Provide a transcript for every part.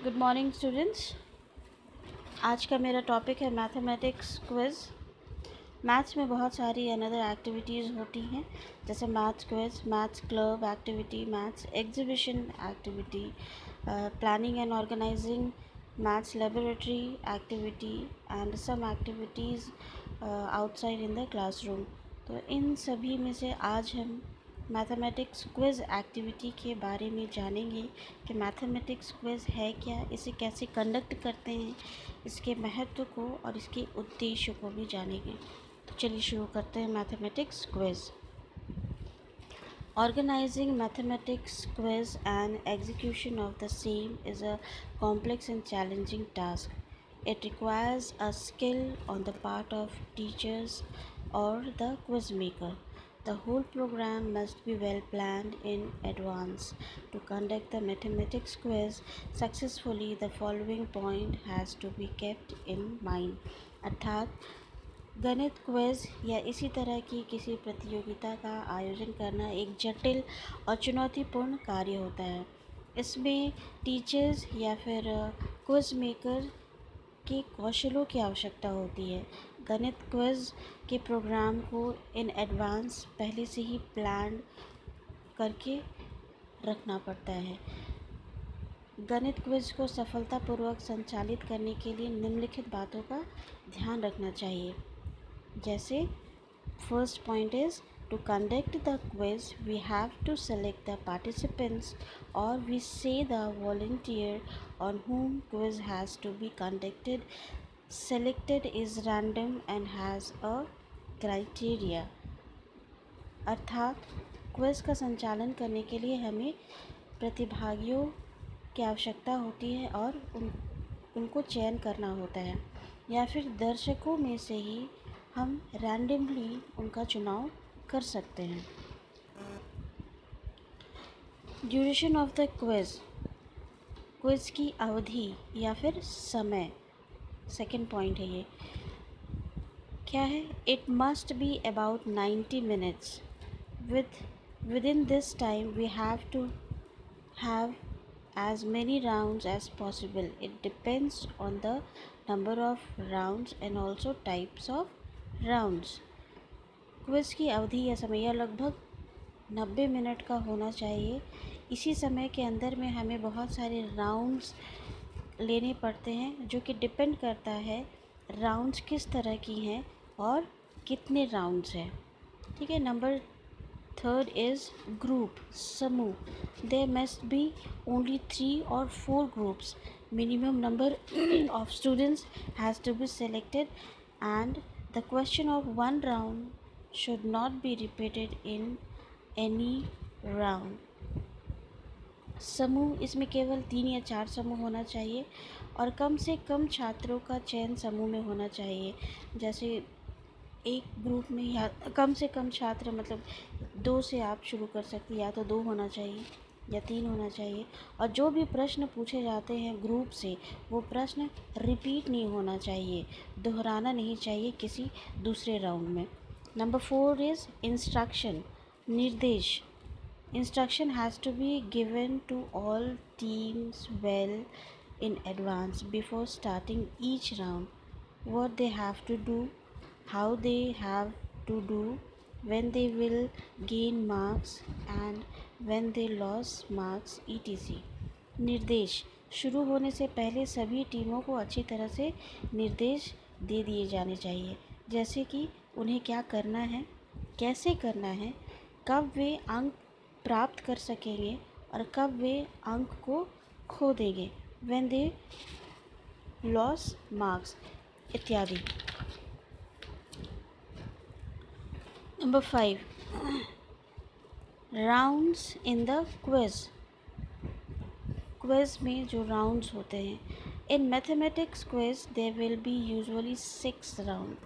Good morning students. आज का मेरा टॉपिक है मैथमेटिक्स क्विज़। मैथ्स में बहुत सारी अनदर एक्टिविटीज़ होती हैं, जैसे maths quiz, maths club activity, maths exhibition activity, planning and organising, maths laboratory activity and some activities outside in the classroom. तो इन सभी में से आज हम मैथमेटिक्स क्विज़ एक्टिविटी के बारे में जानेंगे कि मैथमेटिक्स क्विज़ है क्या, इसे कैसे कंडक्ट करते हैं, इसके महत्व को और इसके उद्देश्य को भी जानेंगे। तो चलिए शुरू करते हैं mathematics quiz. Organizing mathematics quiz and execution of the same is a complex and challenging task. It requires a skill on the part of teachers or the quiz maker. The whole program must be well planned in advance. To conduct the mathematics quiz successfully, the following point has to be kept in mind. अर्थात गणित quiz या इसी तरह की किसी प्रतियोगिता का आयोजन करना एक जटिल और चुनौतीपूर्ण कार्य होता है। इसमें टीचर्स या फिर क्विज़ मेकर के कौशलों की आवश्यकता होती है। गणित क्विज़ के प्रोग्राम को इन एडवांस पहले से ही प्लान करके रखना पड़ता है। गणित क्विज़ को सफलतापूर्वक संचालित करने के लिए निम्नलिखित बातों का ध्यान रखना चाहिए। जैसे first point is to conduct the quiz we have to select the participants और we say the volunteer on whom quiz has to be conducted. Selected is random and has a criteria. अर्थात quiz का संचालन करने के लिए हमें प्रतिभागियों की आवश्यकता होती है और उनको चयन करना होता है, या फिर दर्शकों में से ही हम रैंडमली उनका चुनाव कर सकते हैं। Duration of the quiz, quiz की अवधि या फिर समय, सेकंड पॉइंट है ये। क्या है? It must be about 90 minutes. within this time we have to have as many rounds as possible. It depends on the number of rounds and also types of rounds. Quiz की अवधि या समय लगभग 90 minute का होना चाहिए। इसी समय के अंदर में हमें बहुत सारे राउंड्स लेने पड़ते हैं, जो कि डिपेंड करता है राउंड्स किस तरह की हैं और कितने राउंड्स हैं। ठीक है। नंबर थर्ड इज़ ग्रुप, समूह। There must be only 3 or 4 groups. Minimum number of students has to be selected and the question of one round should not be repeated in any round. समूह, इसमें केवल 3 या 4 समूह होना चाहिए और कम से कम छात्रों का चयन समूह में होना चाहिए। जैसे एक ग्रुप में या कम से कम छात्र, मतलब 2 से आप शुरू कर सकते हैं, या तो 2 होना चाहिए या 3 होना चाहिए। और जो भी प्रश्न पूछे जाते हैं ग्रुप से, वो प्रश्न रिपीट नहीं होना चाहिए, दोहराना नहीं चाहिए किसी दूसरे राउंड में। नंबर 4 इज़ इंस्ट्रक्शन, निर्देश। Instruction has to be given to all teams well in advance before starting each round. What they have to do, how they have to do, when they will gain marks and when they lose marks, etc. निर्देश, शुरू होने से पहले सभी टीमों को अच्छी तरह से निर्देश दे दिए जाने चाहिए, जैसे कि उन्हें क्या करना है, कैसे करना है, कब वे अंक प्राप्त कर सकेंगे और कब वे अंक को खो देंगे, when they lose marks इत्यादि। Number 5, rounds in the quiz. Quiz में जो राउंड्स होते हैं, in mathematics quiz there will be usually 6 round.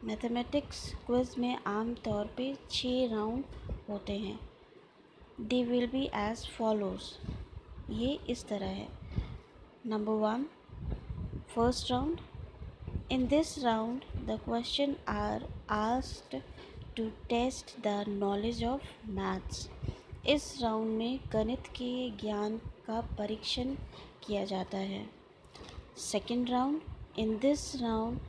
Mathematics quiz में आम तौर पे 6 राउंड होते हैं। They will be as follows, ये इस तरह है। Number 1, first round. In this round the question are asked to test the knowledge of maths. इस राउंड में गणित के ज्ञान का परीक्षण किया जाता है। Second round, in this round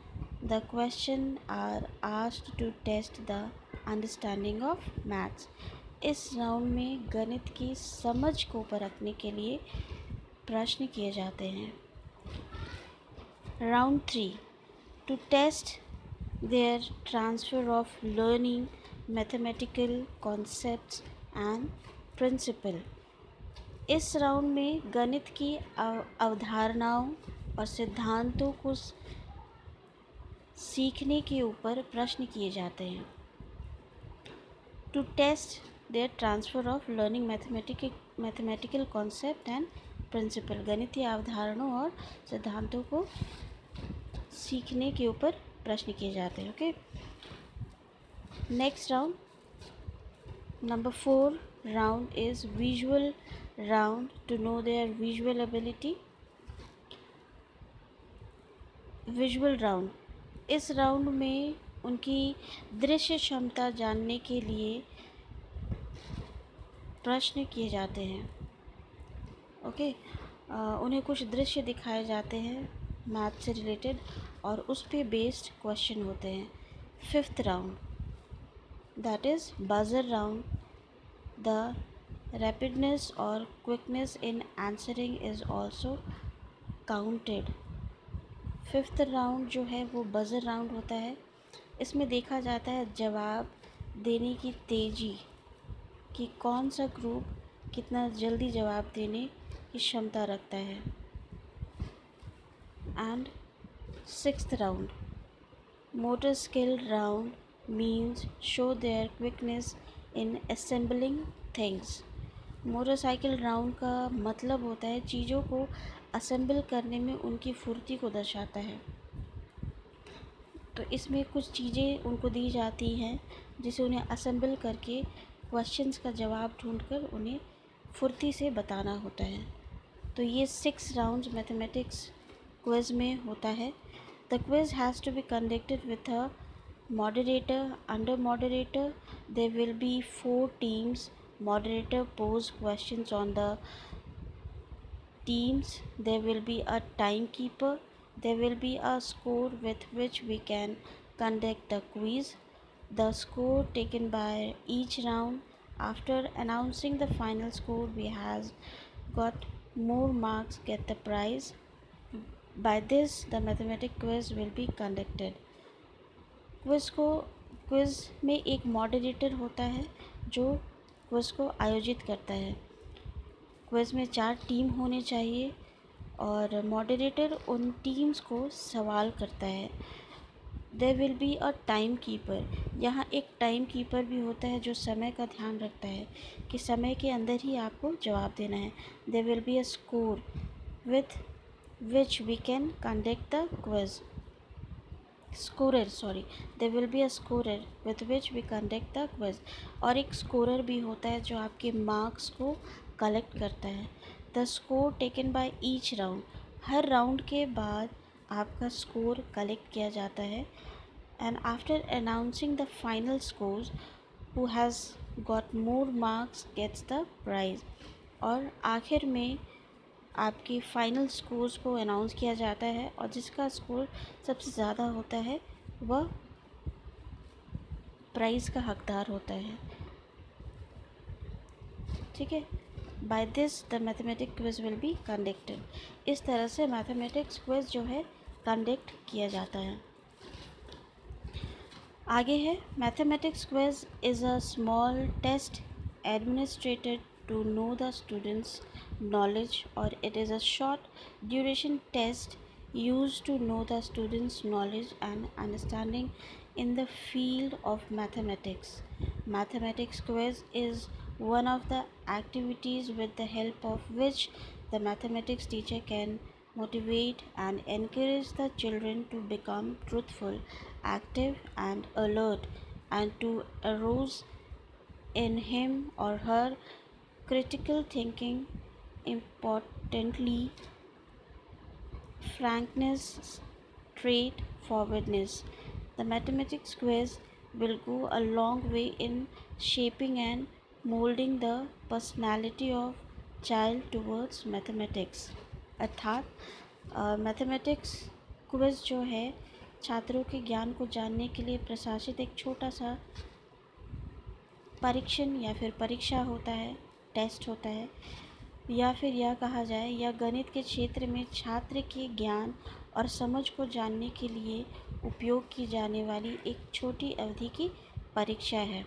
the question are asked to test the understanding of maths. इस राउंड में गणित की समझ को परखने के लिए प्रश्न किए जाते हैं। Round 3, to test their transfer of learning mathematical concepts and principle। इस राउंड में गणित की अवधारणाओं और सिद्धांतों को सीखने के ऊपर प्रश्न किए जाते हैं। To test their transfer of learning mathematical concept and principle, गणितीय अवधारणाओं और सिद्धांतों को सीखने के ऊपर प्रश्न किए जाते हैं। Okay, next round, number 4 round is visual round to know their visual ability. Visual round, इस राउंड में उनकी दृश्य क्षमता जानने के लिए प्रश्न किए जाते हैं। ओके, उन्हें कुछ दृश्य दिखाए जाते हैं मैथ से रिलेटेड और उस पे बेस्ड क्वेश्चन होते हैं। Fifth round, that is buzzer round. The rapidness और quickness in answering is also counted. Fifth round जो है वो बजर राउंड होता है। इसमें देखा जाता है जवाब देने की तेज़ी कि कौन सा ग्रुप कितना जल्दी जवाब देने की क्षमता रखता है। And sixth round, motor skill round means show their quickness in assembling things। Motorcycle round का मतलब होता है चीज़ों को असेंबल करने में उनकी फुर्ती को दर्शाता है। तो इसमें कुछ चीज़ें उनको दी जाती हैं जिसे उन्हें असेंबल करके क्वेश्चंस का जवाब ढूंढकर उन्हें फुर्ती से बताना होता है। तो ये 6 राउंड्स मैथमेटिक्स क्विज़ में होता है। The quiz has to be conducted with a moderator. Under moderator, there will be 4 teams. Moderator pose questions on the teams. There will be a timekeeper. There will be a score with which we can conduct the quiz. The score taken by each round. After announcing the final score, we has got more marks get the prize. By this, the mathematics quiz will be conducted। Quiz में एक moderator होता है जो quiz को आयोजित करता है। Quiz में 4 टीम होने चाहिए और मॉडरेटर उन टीम्स को सवाल करता है। There will be a time keeper, यहाँ एक टाइम कीपर भी होता है जो समय का ध्यान रखता है कि समय के अंदर ही आपको जवाब देना है। There will be a score with which we can conduct the quiz। there will be a scorer with which we conduct the quiz। और एक स्कोरर भी होता है जो आपके मार्क्स को कलेक्ट करता है। the score taken by each round, her round के बाद आपका स्कोर कलेक्ट किया जाता है। and after announcing the final scores, who has got more marks gets the prize। और आखिर में आपकी फ़ाइनल स्कोर्स को अनाउंस किया जाता है और जिसका स्कोर सबसे ज़्यादा होता है वह प्राइज़ का हकदार होता है। ठीक है, by this the mathematics quiz will be conducted. इस तरह से मैथमेटिक्स क्विज़ जो है कंडक्ट किया जाता है। आगे है, mathematics quiz is a small test administered to know the students' knowledge, or it is a short duration test used to know the students' knowledge and understanding in the field of mathematics। Mathematics quiz is one of the activities with the help of which the mathematics teacher can motivate and encourage the children to become truthful, active and alert, and to arouse in him or her critical thinking, importantly, frankness, straightforwardness। The mathematics quiz will go a long way in shaping and molding the personality of child towards mathematics। अर्थात mathematics quiz जो है छात्रों के ज्ञान को जानने के लिए प्रशासित एक छोटा सा परीक्षण या फिर परीक्षा होता है, टेस्ट होता है, या फिर यह कहा जाए यह गणित के क्षेत्र में छात्र के ज्ञान और समझ को जानने के लिए उपयोग की जाने वाली एक छोटी अवधि की परीक्षा है।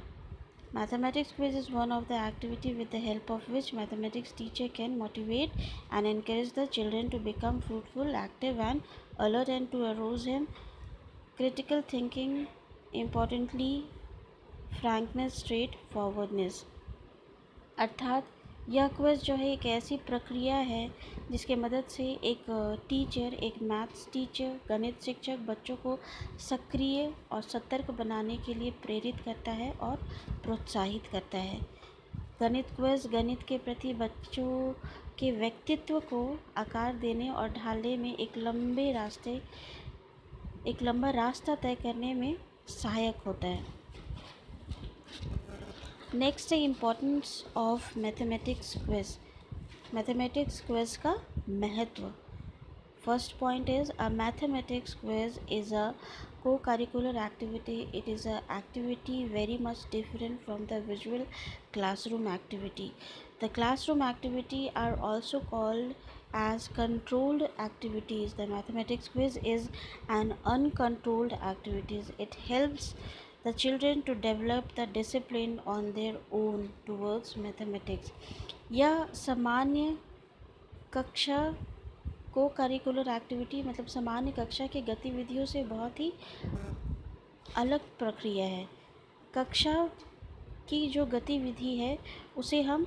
Mathematics quiz is one of the activity with the help of which mathematics teacher can motivate and encourage the children to become fruitful, active and alert and to arouse him critical thinking, importantly frankness, straightforwardness। अर्थात यह quiz जो है एक ऐसी प्रक्रिया है जिसके मदद से एक टीचर, एक मैथ्स टीचर, गणित शिक्षक बच्चों को सक्रिय और सतर्क बनाने के लिए प्रेरित करता है और प्रोत्साहित करता है। गणित क्विज़ गणित के प्रति बच्चों के व्यक्तित्व को आकार देने और ढालने में एक लंबा रास्ता तय करने में सहायक होता है। नेक्स्ट है importance of mathematics quiz. Mathematics quiz का महत्व। First point is a mathematics quiz is a co-curricular activity. It is a activity very much different from the visual classroom activity. The classroom activity are also called as controlled activities. The mathematics quiz is an uncontrolled activities. It helps the children to develop the discipline on their own towards mathematics। यह सामान्य कक्षा को curricular activity मतलब सामान्य कक्षा की गतिविधियों से बहुत ही अलग प्रक्रिया है। कक्षा की जो गतिविधि है उसे हम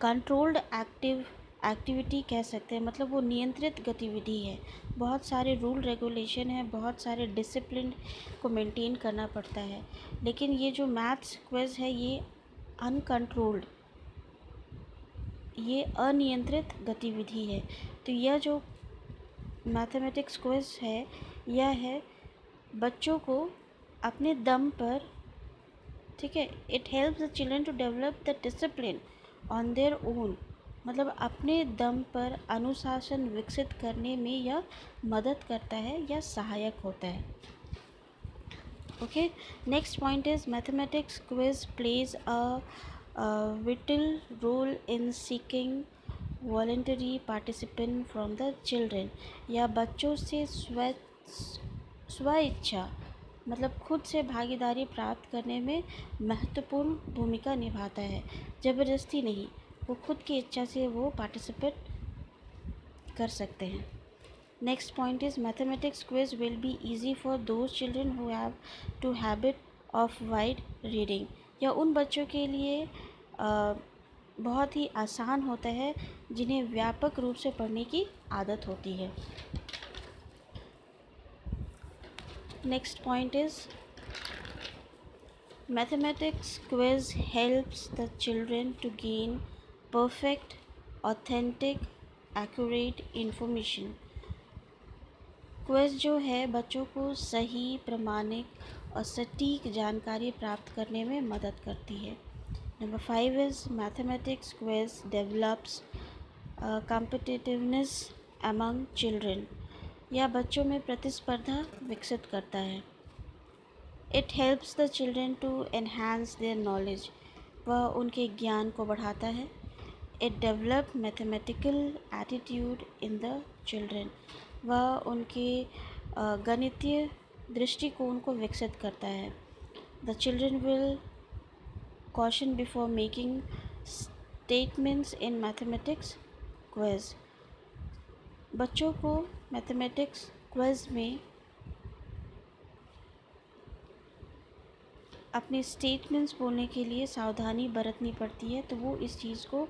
कंट्रोल्ड एक्टिविटी कह सकते हैं, मतलब वो नियंत्रित गतिविधि है। बहुत सारे रूल रेगुलेशन है, बहुत सारे डिसिप्लिन को मेंटेन करना पड़ता है। लेकिन ये जो मैथ्स क्विज़ है ये अनकंट्रोल्ड, ये अनियंत्रित गतिविधि है। तो यह जो मैथमेटिक्स क्विज़ है यह है बच्चों को अपने दम पर, ठीक है, it helps the children to develop the discipline on their own, मतलब अपने दम पर अनुशासन विकसित करने में यह मदद करता है या सहायक होता है। Okay, next point is mathematics quiz plays a vital role in seeking voluntary participant from the children। या बच्चों से स्वेच्छा मतलब खुद से भागीदारी प्राप्त करने में महत्वपूर्ण भूमिका निभाता है। ज़बरदस्ती नहीं, वो खुद की इच्छा से वो पार्टिसिपेट कर सकते हैं। Next point is mathematics quiz will be easy for those children who have to habit of wide reading. या उन बच्चों के लिए बहुत ही आसान होता है जिन्हें व्यापक रूप से पढ़ने की आदत होती है। Next point is mathematics quiz helps the children to gain perfect, authentic, accurate information. Quiz जो है बच्चों को सही, प्रामाणिक और सटीक जानकारी प्राप्त करने में मदद करती है। Number 5 is mathematics quiz develops competitiveness among children. यह बच्चों में प्रतिस्पर्धा विकसित करता है। It helps the children to enhance their knowledge, वह उनके ज्ञान को बढ़ाता है। It develop mathematical attitude in the children, वह उनके गणितीय दृष्टिकोण को विकसित करता है। The children will caution before making statements in mathematics quiz। बच्चों को मैथमेटिक्स क्विज में अपने स्टेटमेंट्स बोलने के लिए सावधानी बरतनी पड़ती है, तो वो इस चीज़ को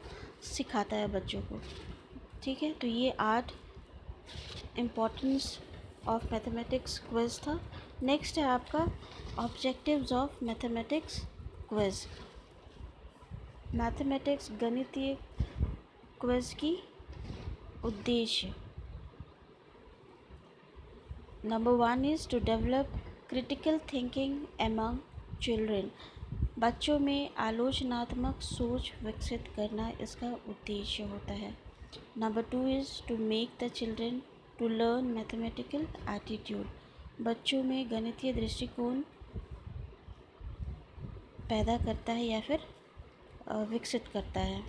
सिखाता है बच्चों को। ठीक है, तो ये 8 इम्पोर्टेंस ऑफ मैथमेटिक्स क्विज था। नेक्स्ट है आपका objectives of mathematics quiz. Mathematics गणितीय क्विज की उद्देश्य। Number 1 is to develop critical thinking among children. बच्चों में आलोचनात्मक सोच विकसित करना इसका उद्देश्य होता है। Number 2 is to make the children to learn mathematical attitude. बच्चों में गणितीय दृष्टिकोण पैदा करता है या फिर विकसित करता है।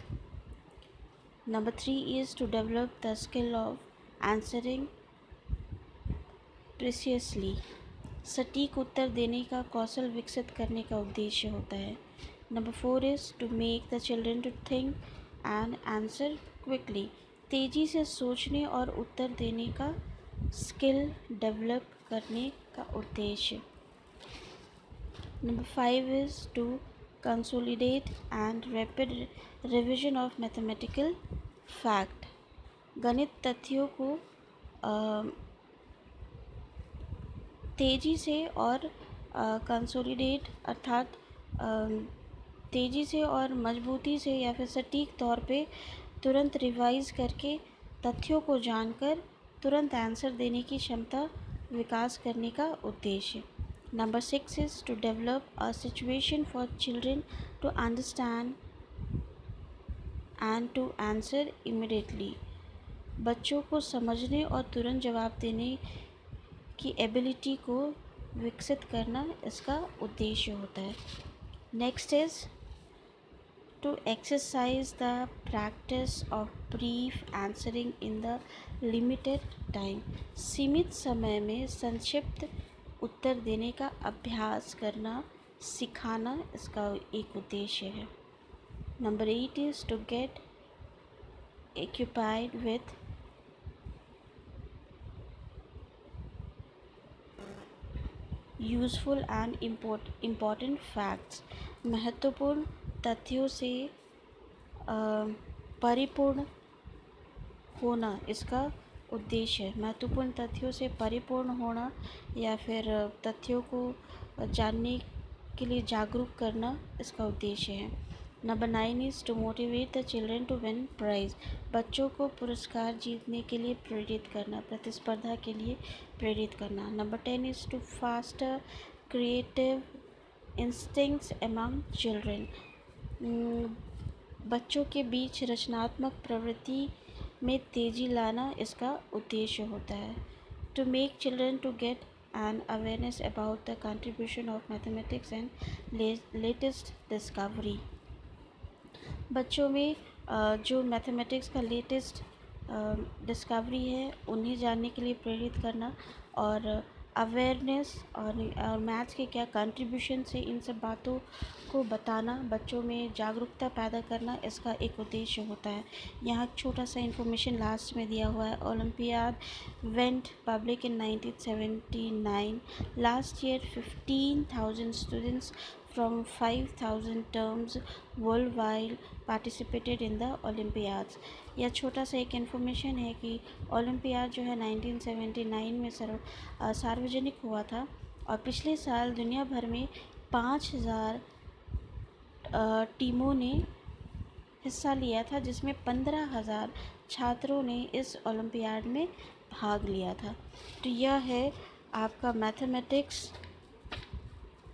Number 3 is to develop the skill of answering precisely. सटीक उत्तर देने का कौशल विकसित करने का उद्देश्य होता है। Number 4 is to make the children to think and answer quickly. तेज़ी से सोचने और उत्तर देने का स्किल डेवलप करने का उद्देश्य। Number 5 is to consolidate and rapid revision of mathematical fact. गणित तथ्यों को तेज़ी से और कंसोलिडेट अर्थात तेज़ी से और मजबूती से या फिर सटीक तौर पे तुरंत रिवाइज करके तथ्यों को जानकर तुरंत आंसर देने की क्षमता विकास करने का उद्देश्य। Number 6 is to develop a situation for children to understand and to answer immediately. बच्चों को समझने और तुरंत जवाब देने की एबिलिटी को विकसित करना इसका उद्देश्य होता है। Next is to exercise the practice of brief answering in the limited time. सीमित समय में संक्षिप्त उत्तर देने का अभ्यास करना सिखाना इसका एक उद्देश्य है। Number 8 is to get occupied with useful and important facts. महत्वपूर्ण तथ्यों से परिपूर्ण होना इसका उद्देश्य है। महत्वपूर्ण तथ्यों से परिपूर्ण होना या फिर तथ्यों को जानने के लिए जागरूक करना इसका उद्देश्य है। Number 9 is to motivate the children to win prize. बच्चों को पुरस्कार जीतने के लिए प्रेरित करना, प्रतिस्पर्धा के लिए प्रेरित करना। Number 10 is to foster creative instincts among children. बच्चों के बीच रचनात्मक प्रवृत्ति में तेज़ी लाना इसका उद्देश्य होता है। To make children to get an awareness about the contribution of mathematics and latest discovery. बच्चों में जो मैथमेटिक्स का लेटेस्ट डिस्कवरी है उन्हें जानने के लिए प्रेरित करना और अवेयरनेस और मैथ्स के क्या कंट्रीब्यूशन से इन सब बातों को बताना, बच्चों में जागरूकता पैदा करना इसका एक उद्देश्य होता है। यहाँ छोटा सा इन्फॉर्मेशन लास्ट में दिया हुआ है। Olympiad went public in 1979। Last year 15,000 students from 5,000 terms worldwide participated in the Olympiads। यह छोटा सा एक इन्फॉर्मेशन है कि ओलंपियाड जो है 1979 में सार्वजनिक हुआ था और पिछले साल दुनिया भर में 5,000 टीमों ने हिस्सा लिया था, जिसमें 15,000 छात्रों ने इस ओलंपियाड में भाग लिया था। तो यह है आपका मैथमेटिक्स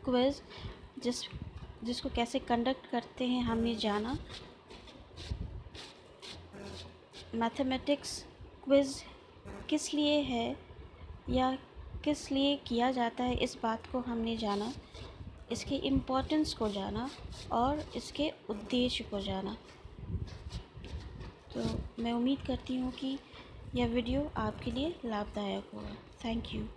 क्विज़ जिसको कैसे कंडक्ट करते हैं हमने जाना। मैथमेटिक्स क्विज़ किस लिए है या किस लिए किया जाता है इस बात को हमने जाना, इसके इम्पोर्टेंस को जाना और इसके उद्देश्य को जाना। तो मैं उम्मीद करती हूँ कि यह वीडियो आपके लिए लाभदायक होगा। Thank you.